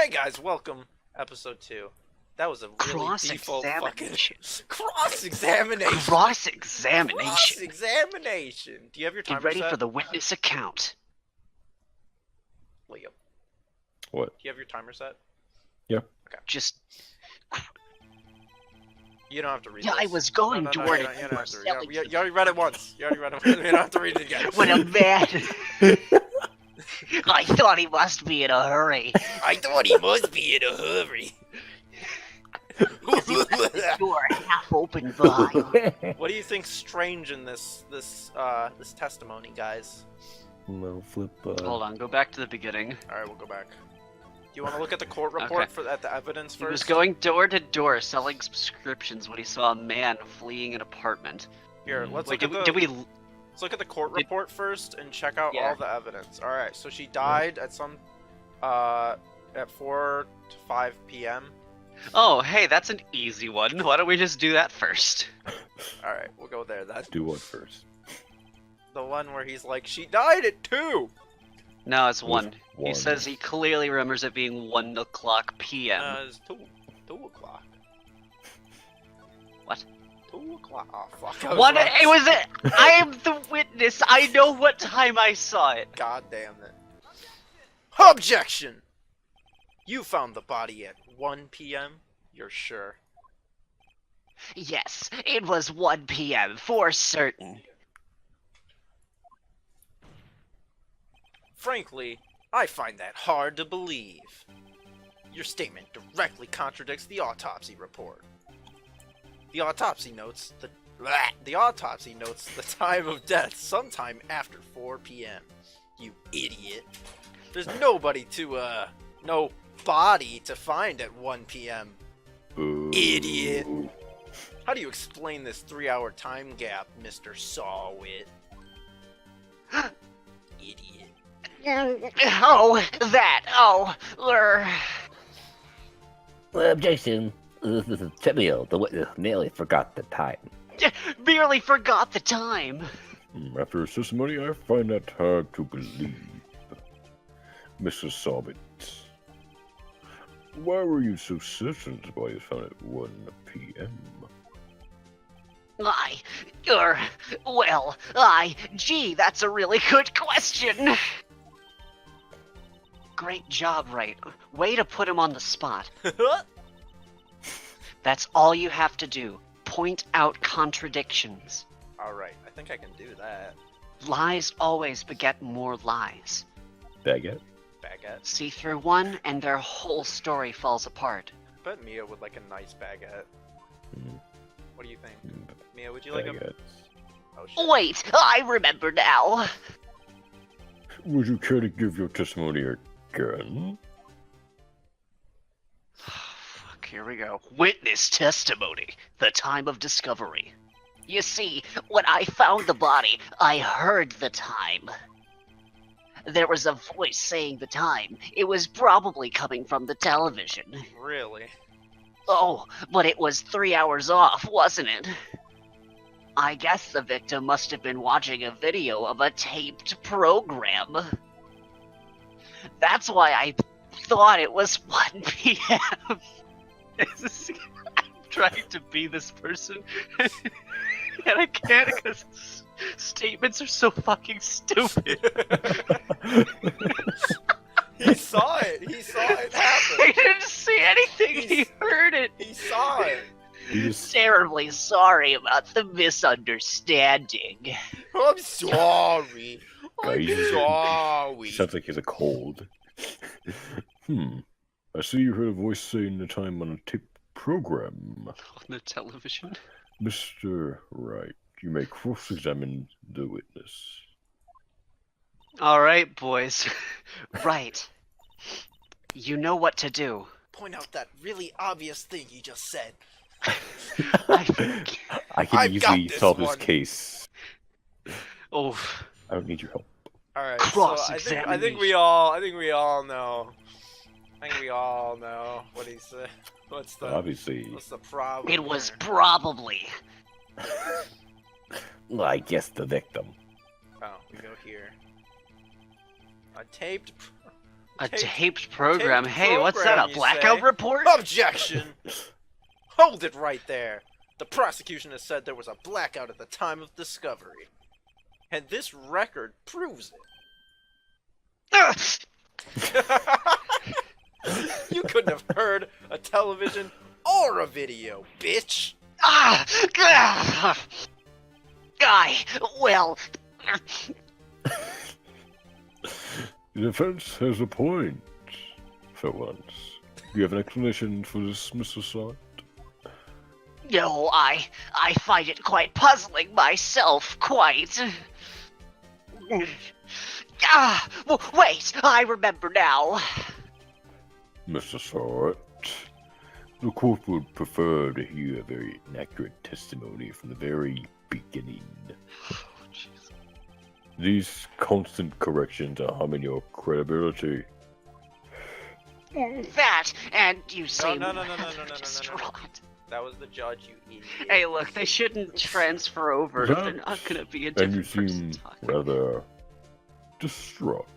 Hey guys, welcome, episode 2. That was a really default fucking cross-examination. Cross-examination. Do you have your timer Get ready set? for the witness account. Liam, What? do you have your timer set? Yeah. Okay. Just. You don't have to read Yeah, this. I was going no, toward you it. don't have to read it. You already read it once. You don't have to read it again. When a man. I thought he must be in a hurry. I thought he must be in a hurry. As he left the door half open behind him. What do you think's strange in this testimony, guys? Well, flip. Hold on, go back to the beginning. All right, we'll go back. Do you want to look at the court report at the evidence first? He was going door to door selling subscriptions when he saw a man fleeing an apartment. Here, let's Wait, look at let's look at the court report first and check out all the evidence. All right, so she died at some at 4 to 5 p.m. Oh, hey, that's an easy one. Why don't we just do that first? All right, we'll go there. That's Do what first? the one where he's like, she died at 2. No, it's 1. He 1. says he clearly remembers it being 1 o'clock p.m. It's 2 o'clock. What? 2 o'clock. Oh fuck. I was What? wrong. It was it. I am the witness. I know what time I saw it. God damn it. Objection! You found the body at 1 p.m.? You're sure? Yes, it was 1 p.m. for certain. Frankly, I find that hard to believe. Your statement directly contradicts the autopsy report. The autopsy notes the time of death sometime after 4 p.m. You idiot. There's no body to find at 1 p.m. Idiot. How do you explain this 3-hour time gap, Mr. Sawwit? Idiot. Oh, that. Oh, Objection. This is Timio. The witness nearly forgot the time. Merely forgot the time. After his testimony, I find that hard to believe. Mrs. Sobbit, why were you so certain the body was found at 1 p.m.? Gee, that's a really good question. Great job, Wright. Way to put him on the spot. That's all you have to do. Point out contradictions. Alright, I think I can do that. Lies always beget more lies. Baguette? Baguette. See through one, and their whole story falls apart. I bet Mia would like a nice baguette. Mm. What do you think? Mia, would you like a... Baguettes. Oh shit. Wait, I remember now. Would you care to give your testimony again? Fuck, here we go. Witness testimony. The time of discovery. You see, when I found the body, I heard the time. There was a voice saying the time. It was probably coming from the television. Really? Oh, but it was 3 hours off, wasn't it? I guess the victim must have been watching a video of a taped program. That's why I thought it was 1 p.m. I'm trying to be this person, and I can't because statements are so fucking stupid. He saw it! He saw it happen! He didn't see anything, he heard it! He saw it! Terribly sorry about the misunderstanding. I'm sorry! I'm Guys, sorry! Sounds like he has a cold. I see you heard a voice saying the time on a tape program. On the television? Mr. Wright, you may cross-examine the witness. Alright, boys. Right. You know what to do. Point out that really obvious thing you just said. I think... I can I've got easily this solve one. this case. Oh, I don't need your help. Alright, so I think we all know. I think we all know what he said. What's the problem? it was here? probably... Well, I guess the victim. Oh, we go here. A taped A Taped- taped program? taped Hey, what's that, program, a you blackout say? report? Objection! Hold it right there. The prosecution has said there was a blackout at the time of discovery. And this record proves Ugh. it. You couldn't have heard a television or a video, bitch! Ah! Gah! Well... The defense has a point. For once. Do you have an explanation for this, Mr. Sot? No, I find it quite puzzling myself, quite. Wait, I remember now. Mr. Sot, the court would prefer to hear very inaccurate testimony from the very beginning. These constant corrections are harming your credibility. That, and you seem no. distraught. That was the judge, you idiot. Hey, look, they shouldn't transfer over. That- They're not gonna be a And you different seem person talking. rather distraught.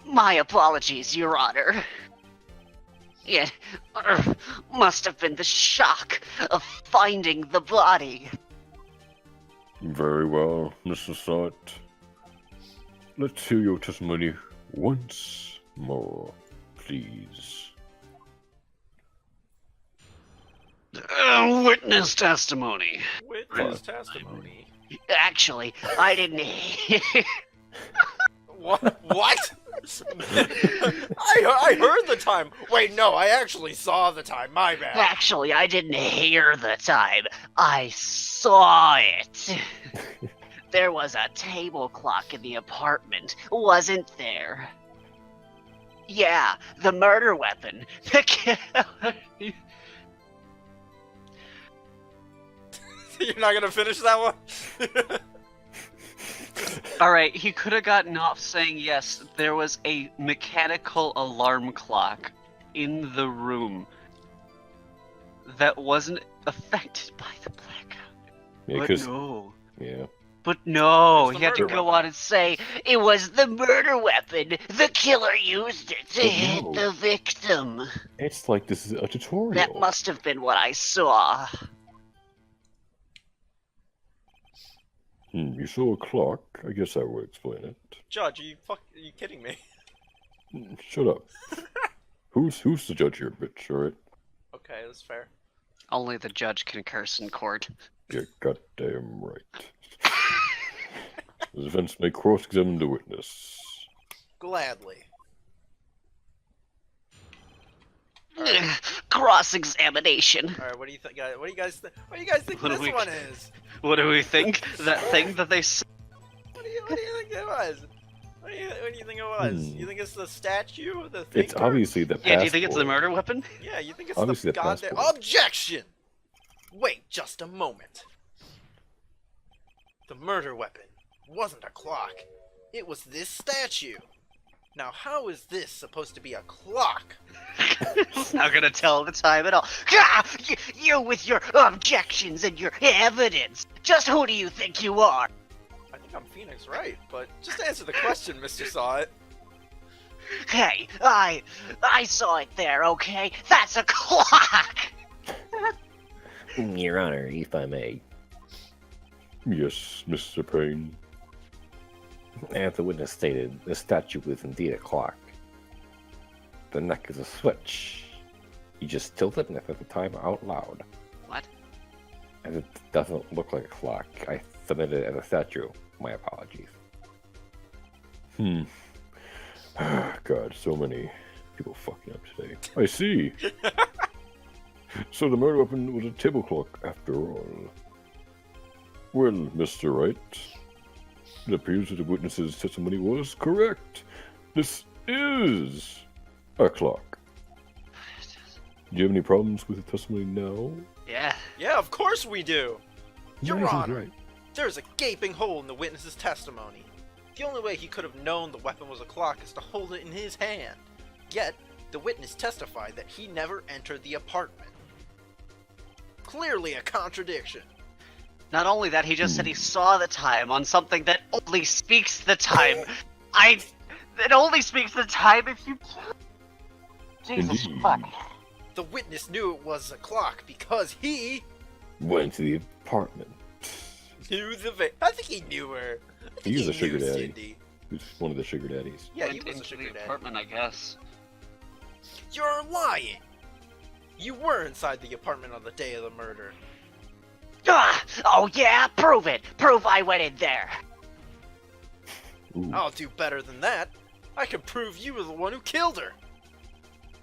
My apologies, Your Honor. It must have been the shock of finding the body. Very well, Mr. Sot. Let's hear your testimony once more, please. Witness testimony. Witness testimony. Actually, I didn't hear. What? What? I heard the time. Wait, no, I actually saw the time. My bad. Actually, I didn't hear the time. I saw it. There was a table clock in the apartment, wasn't there? Yeah, the murder weapon. The killer. You're not gonna finish that one? Alright, he could have gotten off saying yes, there was a mechanical alarm clock in the room that wasn't affected by the blackout. Yeah, But 'cause- no. yeah. But no, It's the he had to murder go Go on and say it was the murder weapon. The killer used it to But hit no. the victim. It's like this is a tutorial. That must have been what I saw. You saw a clock. I guess I would explain it. Judge, are you kidding me? Shut up. Who's the judge here, bitch? All right. Okay, that's fair. Only the judge can curse in court. You're goddamn right. The defense may cross-examine the witness. Gladly. Cross-examination. All right, what do you think, guys? What do you guys think? What do you guys think What do this we- one is? What do we think? That thing that they s- What do you think it was? What do you think it was? You think it's the statue? The thinker? It's obviously the passport. Yeah, do you think it's the murder weapon? Yeah, you think it's Obviously the the goddamn passport. objection? Wait just a moment. The murder weapon wasn't a clock. It was this statue. Now, how is this supposed to be a clock? It's not gonna tell the time at all. You with your objections and your evidence. Just who do you think you are? I think I'm Phoenix, right? But just answer the question, Mr. Saw It. Hey, I saw it there, okay? That's a clock! Your Honor, if I may. Yes, Mr. Payne. As the witness stated, the statue was indeed a clock. The neck is a switch. You just tilt it and it says the time out loud. What? As it doesn't look like a clock, I submitted it as a statue. My apologies. God, so many people fucking up today. I see. So the murder weapon was a table clock after all. Well, Mr. Wright, it appears that the witness's testimony was correct. This is a clock. Do you have any problems with the testimony now? Yeah. Yeah, of course we do. Your Yes, he's Honor, right. there's a gaping hole in the witness's testimony. The only way he could have known the weapon was a clock is to hold it in his hand. Yet, the witness testified that he never entered the apartment. Clearly a contradiction. Not only that, he just said he saw the time on something that only speaks the time. It only speaks the time if you. Jesus Indeed. fuck. The witness knew it was a clock because he Went to the apartment. knew I think he knew her. I think He was he a sugar knew daddy. Cindy. Who's one of the sugar daddies. Yeah, he Went was a into sugar the daddy. apartment, I guess. You're lying. You were inside the apartment on the day of the murder. Ah, oh yeah, prove it. Prove I went in there. Ooh. I'll do better than that. I can prove you were the one who killed her.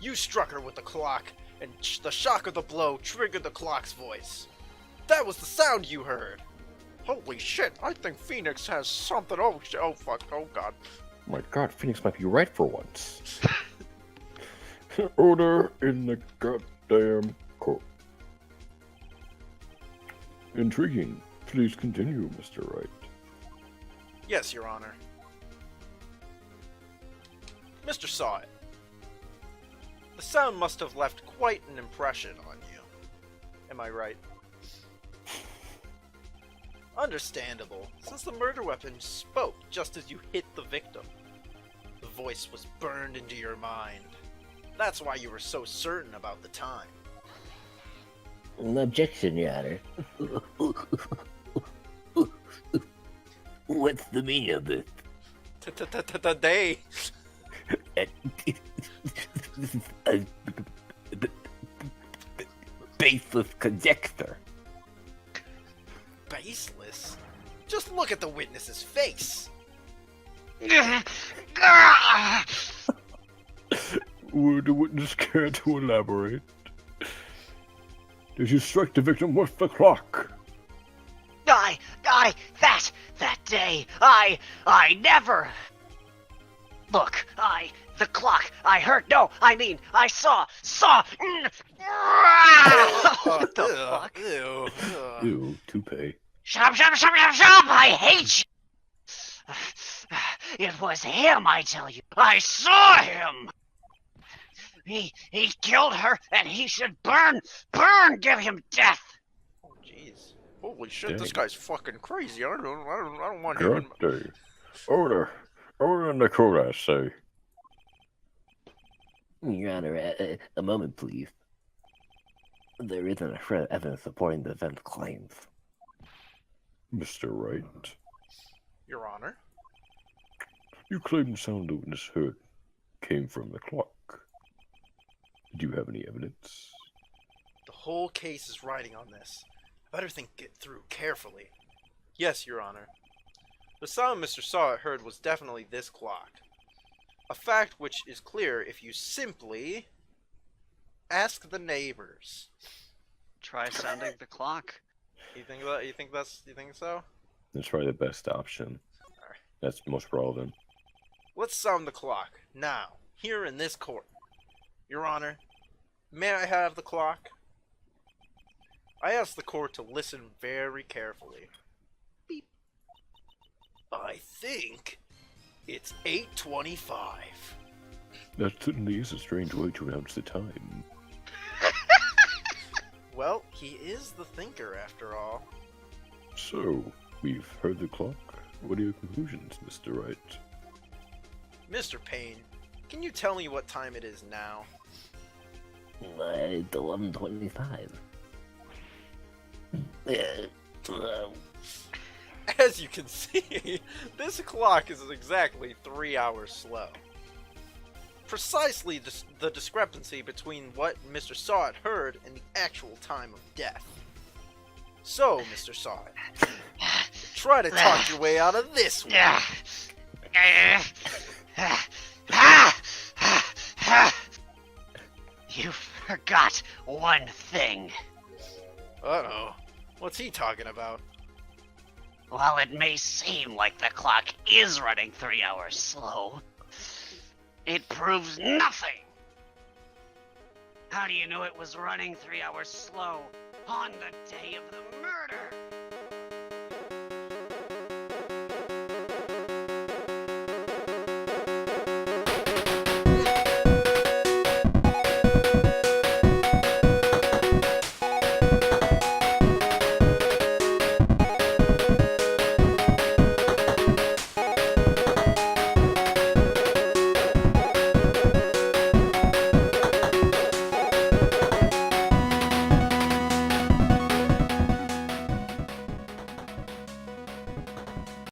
You struck her with the clock, and the shock of the blow triggered the clock's voice. That was the sound you heard. Holy shit, I think Phoenix has something. Oh fuck, oh god. My god, Phoenix might be right for once. Order in the goddamn court. Intriguing. Please continue, Mr. Wright. Yes, Your Honor. Mr. Saw It. The sound must have left quite an impression on you. Am I right? Understandable, since the murder weapon spoke just as you hit the victim. The voice was burned into your mind. That's why you were so certain about the time. Objection, Your Honor. What's the meaning of this? They. Baseless conjecture. Baseless? Just look at the witness's face. Would the witness care to elaborate? Did you strike the victim with the clock? That day, I never. Look, the clock, I heard, no, I mean, I saw. What the fuck? Ew. Ew, toupee. Shut up, I hate you. It was him, I tell you. I saw him. He killed her, and he should burn, give him death. Oh, jeez. Holy shit, this Dang. guy's fucking crazy. I don't want him. God day. Order. Order in the court, I say. Your Honor, a moment, please. There isn't a shred of evidence supporting the defense claims. Mr. Wright, Your Honor. you claim the sound the witness heard came from the clock. Do you have any evidence? The whole case is riding on this. I better think it through carefully. Yes, Your Honor. The sound Mr. Saw It heard was definitely this clock. A fact which is clear if you simply ask the neighbors. Try sounding the clock. You think so? That's probably the best option. Alright. That's most relevant. Let's sound the clock now, here in this court. Your Honor, may I have the clock? I ask the court to listen very carefully. Beep. I think it's 8:25. That certainly is a strange way to announce the time. Well, he is the thinker after all. So, we've heard the clock. What are your conclusions, Mr. Wright? Mr. Payne, can you tell me what time it is now? It's 11:25. As you can see, this clock is exactly 3 hours slow. Precisely the discrepancy between what Mr. Saw It heard and the actual time of death. So, Mr. Saw It, try to talk your way out of this one. You forgot one thing. Uh-oh. What's he talking about? While it may seem like the clock is running 3 hours slow, it proves nothing. How do you know it was running 3 hours slow on the day of the